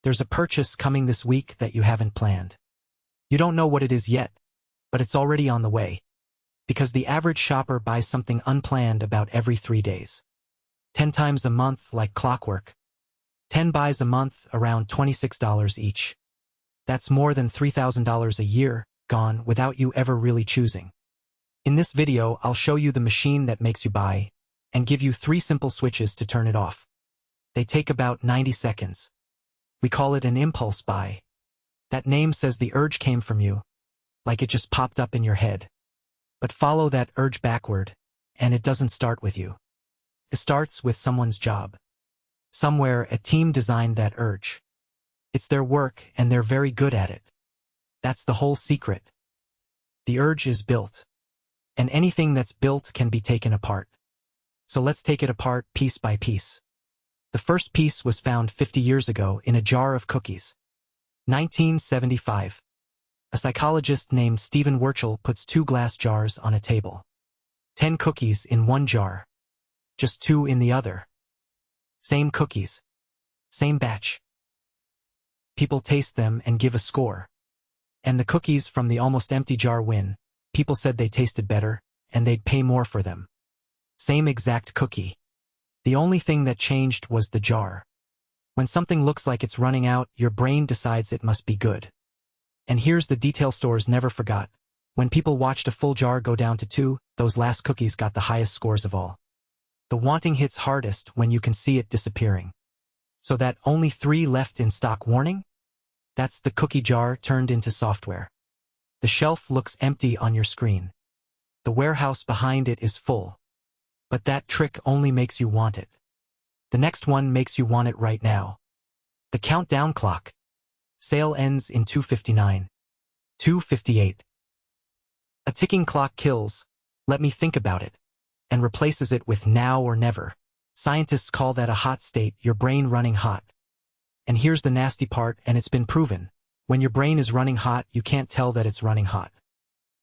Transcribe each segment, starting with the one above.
There's a purchase coming this week that you haven't planned. You don't know what it is yet, but it's already on the way. Because the average shopper buys something unplanned about every 3 days. 10 times a month like clockwork. 10 buys a month around $26 each. That's more than $3,000 a year, gone without you ever really choosing. In this video, I'll show you the machine that makes you buy, and give you 3 simple switches to turn it off. They take about 90 seconds. We call it an impulse buy. That name says the urge came from you, like it just popped up in your head. But follow that urge backward, and it doesn't start with you. It starts with someone's job. Somewhere a team designed that urge. It's their work, and they're very good at it. That's the whole secret. The urge is built. And anything that's built can be taken apart. So let's take it apart piece by piece. The first piece was found 50 years ago in a jar of cookies. 1975. A psychologist named Stephen Wurtzel puts 2 glass jars on a table. 10 cookies in one jar. Just 2 in the other. Same cookies. Same batch. People taste them and give a score. And the cookies from the almost empty jar win. People said they tasted better, and they'd pay more for them. Same exact cookie. The only thing that changed was the jar. When something looks like it's running out, your brain decides it must be good. And here's the detail stores never forgot. When people watched a full jar go down to 2, those last cookies got the highest scores of all. The wanting hits hardest when you can see it disappearing. So that only 3 left in stock warning? That's the cookie jar turned into software. The shelf looks empty on your screen. The warehouse behind it is full. But that trick only makes you want it. The next one makes you want it right now. The countdown clock. Sale ends in 2:59. 2:58. A ticking clock kills, let me think about it, and replaces it with now or never. Scientists call that a hot state, your brain running hot. And here's the nasty part, and it's been proven. When your brain is running hot, you can't tell that it's running hot.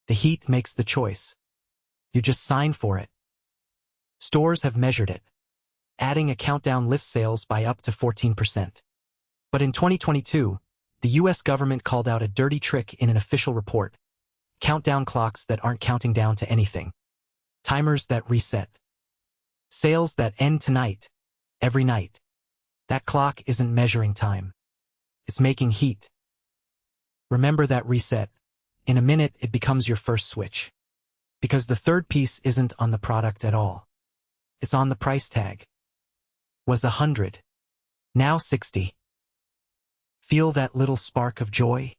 The heat makes the choice. You just sign for it. Stores have measured it. Adding a countdown lifts sales by up to 14%. But in 2022, the US government called out a dirty trick in an official report. Countdown clocks that aren't counting down to anything. Timers that reset. Sales that end tonight, every night. That clock isn't measuring time. It's making heat. Remember that reset. In a minute, it becomes your first switch. Because the third piece isn't on the product at all. It's on the price tag. Was 100. Now 60. Feel that little spark of joy?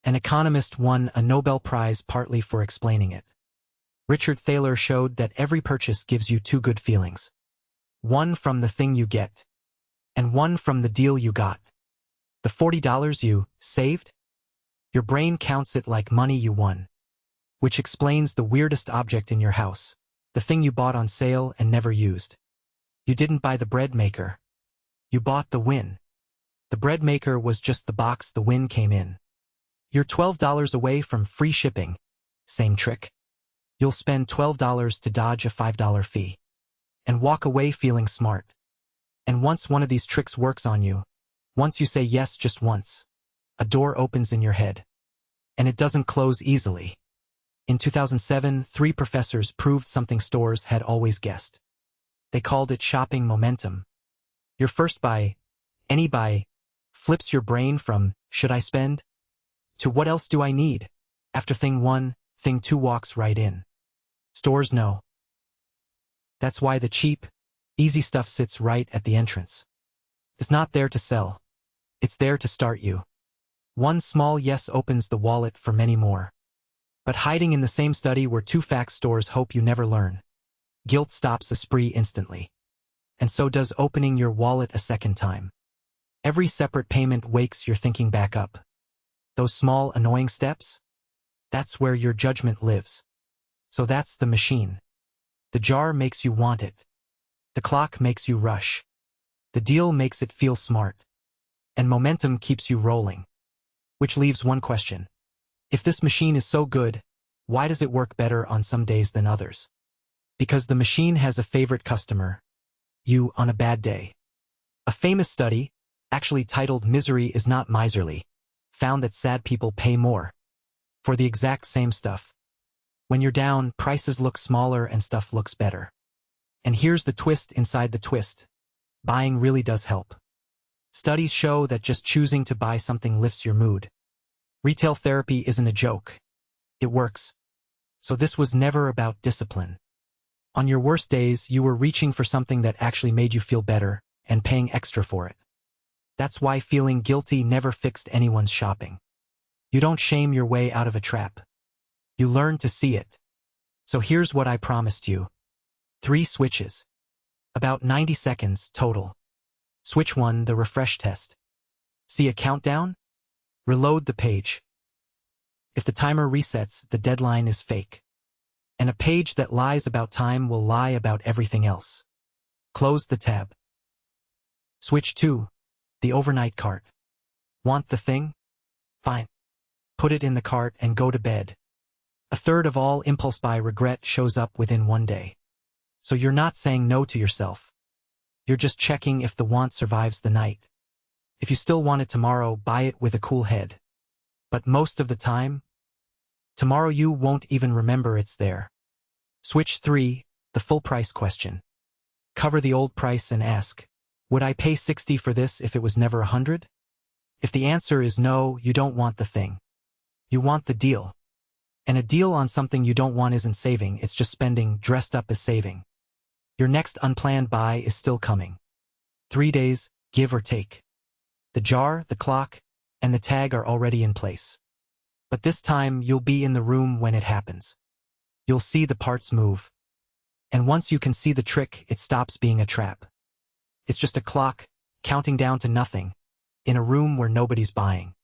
An economist won a Nobel Prize partly for explaining it. Richard Thaler showed that every purchase gives you 2 good feelings. One from the thing you get. And one from the deal you got. The $40 you saved? Your brain counts it like money you won. Which explains the weirdest object in your house. The thing you bought on sale and never used. You didn't buy the bread maker. You bought the win. The bread maker was just the box the win came in. You're $12 away from free shipping. Same trick. You'll spend $12 to dodge a $5 fee. And walk away feeling smart. And once one of these tricks works on you, once you say yes just once, a door opens in your head. And it doesn't close easily. In 2007, 3 professors proved something stores had always guessed. They called it shopping momentum. Your first buy, any buy, flips your brain from, should I spend? To what else do I need? After thing 1, thing 2 walks right in. Stores know. That's why the cheap, easy stuff sits right at the entrance. It's not there to sell. It's there to start you. One small yes opens the wallet for many more. But hiding in the same study were 2 facts stores hope you never learn. Guilt stops a spree instantly. And so does opening your wallet a second time. Every separate payment wakes your thinking back up. Those small, annoying steps? That's where your judgment lives. So that's the machine. The jar makes you want it. The clock makes you rush. The deal makes it feel smart. And momentum keeps you rolling. Which leaves one question. If this machine is so good, why does it work better on some days than others? Because the machine has a favorite customer. You on a bad day. A famous study, actually titled Misery is Not Miserly, found that sad people pay more for the exact same stuff. When you're down, prices look smaller and stuff looks better. And here's the twist inside the twist. Buying really does help. Studies show that just choosing to buy something lifts your mood. Retail therapy isn't a joke. It works. So this was never about discipline. On your worst days, you were reaching for something that actually made you feel better and paying extra for it. That's why feeling guilty never fixed anyone's shopping. You don't shame your way out of a trap. You learn to see it. So here's what I promised you. 3 switches. About 90 seconds total. Switch 1, the refresh test. See a countdown? Reload the page. If the timer resets, the deadline is fake. And a page that lies about time will lie about everything else. Close the tab. Switch 2, the overnight cart. Want the thing? Fine. Put it in the cart and go to bed. A third of all impulse buy regret shows up within 1 day. So you're not saying no to yourself. You're just checking if the want survives the night. If you still want it tomorrow, buy it with a cool head. But most of the time, tomorrow you won't even remember it's there. Switch 3, the full price question. Cover the old price and ask, would I pay 60 for this if it was never 100? If the answer is no, you don't want the thing. You want the deal. And a deal on something you don't want isn't saving, it's just spending dressed up as saving. Your next unplanned buy is still coming. 3 days, give or take. The jar, the clock, and the tag are already in place. But this time, you'll be in the room when it happens. You'll see the parts move. And once you can see the trick, it stops being a trap. It's just a clock, counting down to nothing, in a room where nobody's buying.